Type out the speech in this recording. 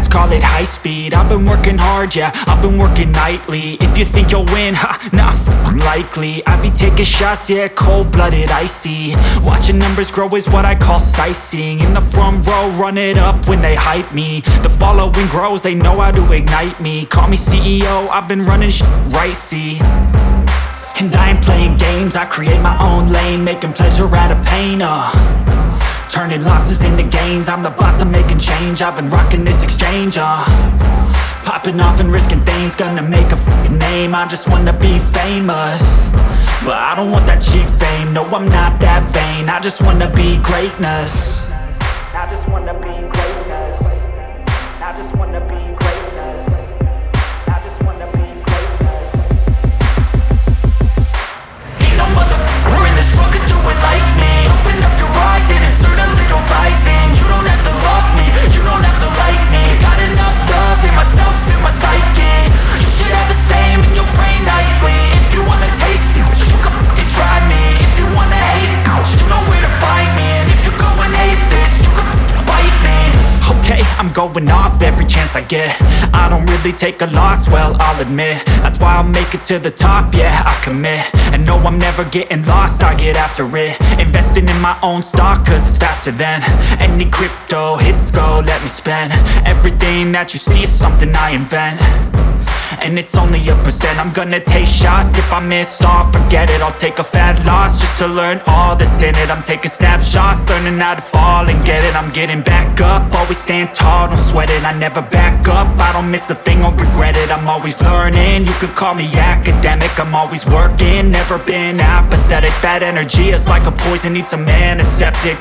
call it high speed. I've been working hard, yeah, I've been working nightly. If you think you'll win, ha, not likely. I be taking shots, yeah, cold-blooded, icy. Watching numbers grow is what I call sightseeing. In the front row, run it up when they hype me. The following grows, they know how to ignite me. Call me CEO, I've been running right, see. And I ain't playing games, I create my own lane, making pleasure out of pain, turning losses into gains. I'm the boss, I'm making change. I've been rocking this exchange, popping off and risking things. Gonna make a f***ing name. I just wanna be famous, but I don't want that cheap fame. No, I'm not that vain. I just wanna be greatness. I just wanna be greatness. I just wanna be greatness. I just wanna be greatness. Ain't no motherfucker in this world could do it like me. Open up your eyes and insert a little rising. You don't have to love me, you don't have to like me. Got enough love in myself, in my psyche. You should have the same in your brain nightly. If you wanna taste me, you can fucking try me. If you wanna hate me, you know where to find me. And if you go and hate this, you can fucking bite me. Okay, I'm going off every chance I get. I don't really take a loss, well, I'll admit. That's why I'll make it to the top, yeah, I commit. And no, I'm never getting lost, I get after it. Investing in my own stock, cause it's faster than any crypto hits go, let me spend. Everything that you see is something I invent, and it's only a percent. I'm gonna take shots, if I miss all, forget it. I'll take a fat loss just to learn all that's in it. I'm taking snapshots, learning how to fall and get it. I'm getting back up, always stand tall, don't sweat it. I never back up, I don't miss a thing or regret it. I'm always learning, you could call me academic. I'm always working, never been apathetic. That energy is like a poison, needs some antiseptic.